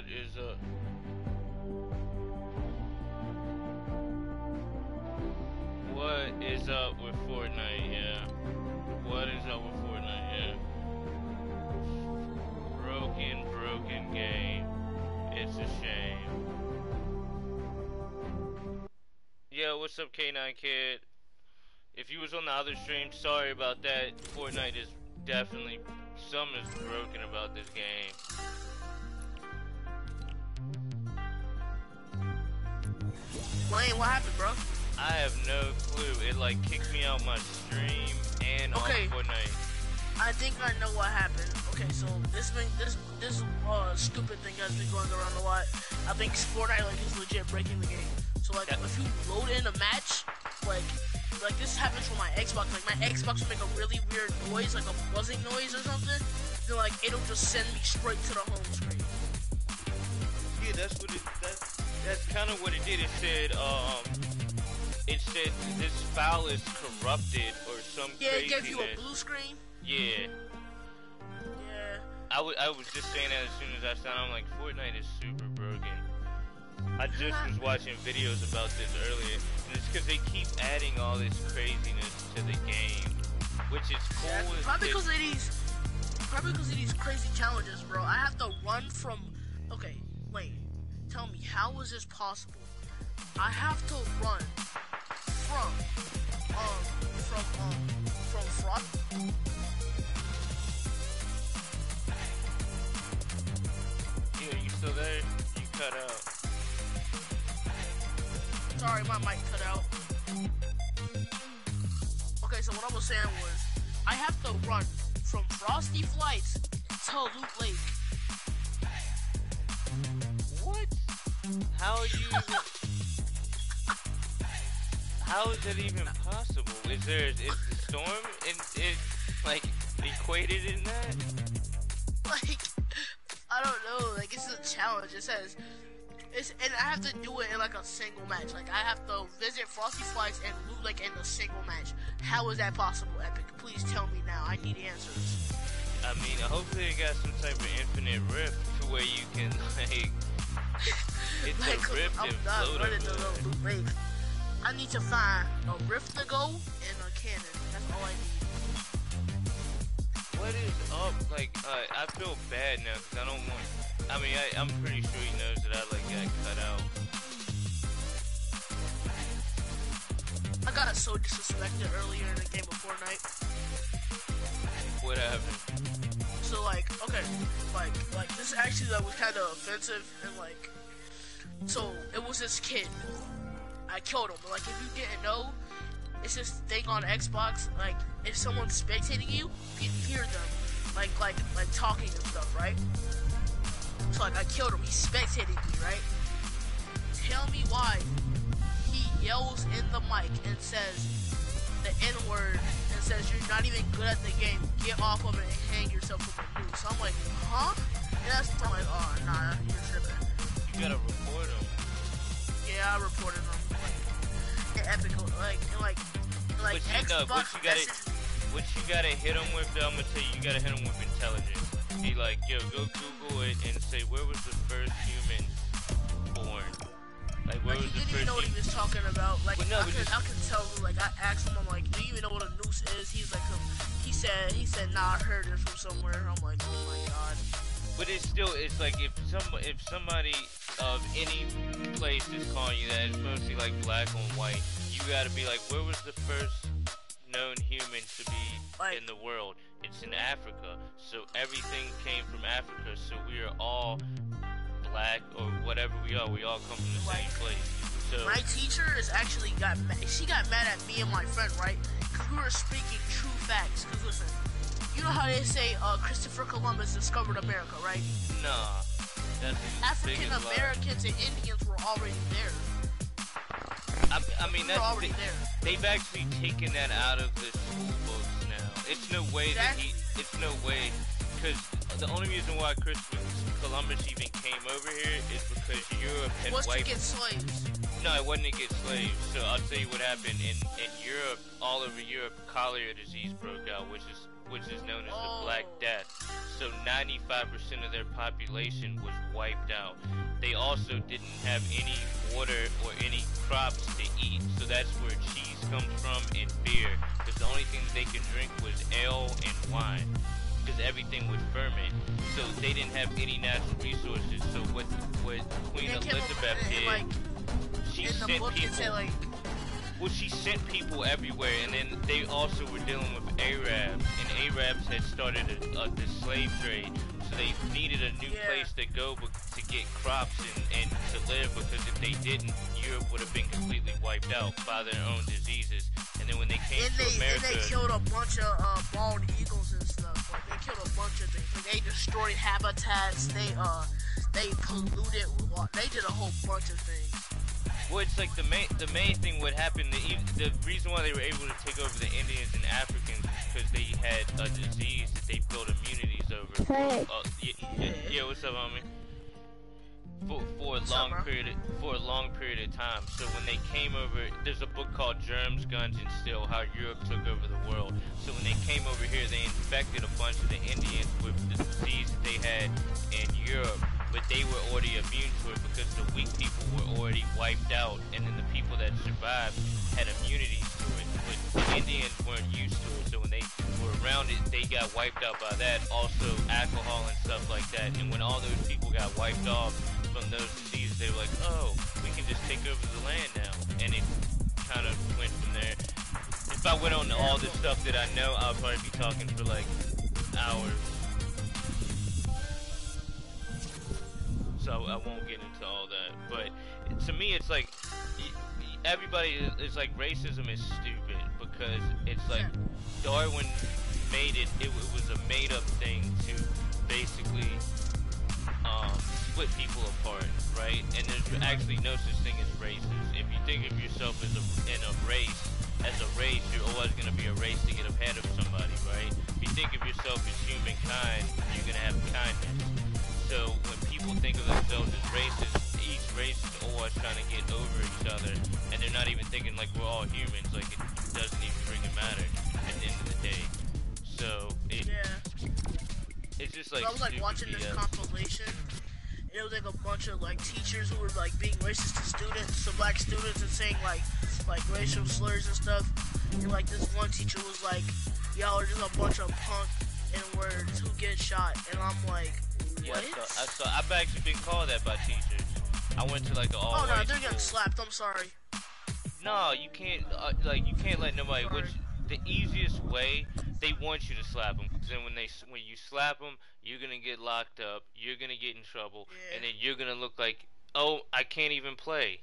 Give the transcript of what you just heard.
What is up? What is up with Fortnite? Yeah. What is up with Fortnite? Yeah. Broken game. It's a shame. Yo, what's up, K9 Kid? If you was on the other stream, sorry about that. Fortnite is definitely, something is broken about this game. Wayne, what happened, bro? I have no clue. It like kicked me out my stream and on Fortnite. I think I know what happened. Okay, so this stupid thing has been going around a lot. I think Fortnite like is legit breaking the game. So like if you load in a match, like this happens with my Xbox. Like my Xbox will make a really weird noise, like a buzzing noise or something. Then like it'll just send me straight to the home screen. Yeah, that's what it. That's kind of what it did. It said this file is corrupted or some crazy. Yeah, it gave you a blue screen. Yeah. Yeah. I was just saying that as soon as I sound, I'm like, Fortnite is super broken. I just was watching videos about this earlier, and it's because they keep adding all this craziness to the game, which is cool. Yeah, probably because of these crazy challenges, bro. I have to run from. Okay, wait. Tell me, how is this possible? I have to run from fraud. Yeah, you still there? You cut out. Sorry, my mic cut out. Okay, so what I was saying was, I have to run from Frosty Flights to Loot Lake. What? How are you even... How is that even possible? Is the storm it like equated in that? Like, I don't know, like it's a challenge. It says and I have to do it in like a single match. Like I have to visit Frosty Flights and Loot Lake in a single match. How is that possible, Epic? Please tell me now. I need answers. I mean, hopefully it got some type of infinite rift to where you can like hit the rift and float over. Loot Lake. I need to find a rift to go and a cannon. That's all I need. What is up? Like, I feel bad now because I don't want. I mean, I'm pretty sure he knows that I like got cut out. I got so disrespected earlier in the game of Fortnite. What happened? So like, okay, like this actually was kind of offensive and like, so it was this kid. I killed him. But like, if you didn't know, it's this thing on Xbox. Like, if someone's spectating you, you can hear them, like talking and stuff, right? So like, I killed him. He's spectating me, right? Tell me why he yells in the mic and says the N-word and says you're not even good at the game. Get off of it and hang yourself from the news. So I'm like, huh? And that's I'm like, oh nah, you're tripping. You gotta report him. Yeah, I reported him. Epic, like Xbox. What you gotta hit him with, though, I'm gonna tell you, you gotta hit him with intelligence. Be like, yo, go Google it and say, where was the first human born? Like, where was the first? He didn't know what he was talking about. Like, well, no, I can tell. Like, I asked him, I'm like, do you even know what a noose is? He's like, he said, nah, I heard it from somewhere. I'm like, oh my god. But it's like if somebody of any place is calling you that, it's mostly like black on white. You gotta be like, where was the first known human to be in the world? It's in Africa, so everything came from Africa. So we are all black or whatever we are. We all come from the same place. So my teacher is actually got mad. She got mad at me and my friend, right? Because we were speaking true facts. Because listen. You know how they say Christopher Columbus discovered America, right? Nah. African Americans and Indians were already there. I mean, that's already there. They've actually taken that out of the school books now. It's no way it's no way, because the only reason why Christopher Columbus even came over here is because Europe had to get slaves. No, it wasn't to get slaves. So I'll tell you what happened in Europe. All over Europe, cholera disease broke out, which is known as the Black Death. So 95% of their population was wiped out. They also didn't have any water or any crops to eat. So that's where cheese comes from and beer. Because the only thing that they could drink was ale and wine. Because everything would ferment. So they didn't have any natural resources. So what Queen Elizabeth did, she sent people. Well, she sent people everywhere, and then they also were dealing with Arabs, and Arabs had started the slave trade, so they needed a new place to go to get crops and to live, because if they didn't, Europe would have been completely wiped out by their own diseases. And then when they came to America, and they killed a bunch of bald eagles and stuff. Like, they killed a bunch of things. Like, they destroyed habitats. They polluted. They did a whole bunch of things. Well, it's like the main thing what happened, the reason why they were able to take over the Indians and Africans is because they had a disease that they built immunities over. Hey. Yeah, what's up, homie? For a long period of time. So when they came over, there's a book called Germs, Guns, and Steel, How Europe Took Over the World. So when they came over here, they infected a bunch of the Indians with the disease that they had in Europe, but they were already immune to it because the weak people were already wiped out, and then the people that survived had immunity to it. But the Indians weren't used to it, so when they were around it, they got wiped out by that. Also, alcohol and stuff like that. And when all those people got wiped off from those diseases, they were like, oh, we can just take over the land now. And it kind of went from there. If I went on to all the stuff that I know, I'll probably be talking for like hours. So I won't get into all that. But to me, it's like, everybody is like, racism is stupid, because it's like Darwin made it was a made up thing to basically split people apart, right? And there's actually no such thing as races. If you think of yourself as a race, you're always going to be a race to get ahead of somebody, right? If you think of yourself as humankind, you're going to have kindness. So when people think of themselves as races, each race is always trying to get over each other, and they're not even thinking like we're all humans, like it doesn't even freaking matter at the end of the day. So it's just like, so I was like watching this compilation, and it was like a bunch of like teachers who were like being racist to students, to black students, and saying like racial slurs and stuff. And like this one teacher was like, y'all are just a bunch of punk N-words who get shot, and I'm like, what? Yeah, I've actually been called that by teachers. I went to like an all-white no, they're school. getting slapped. I'm sorry. No, you can't. You can't let nobody. Which the easiest way, they want you to slap them. Because then when you slap them, you're gonna get locked up. You're gonna get in trouble, and then you're gonna look like, oh, I can't even play.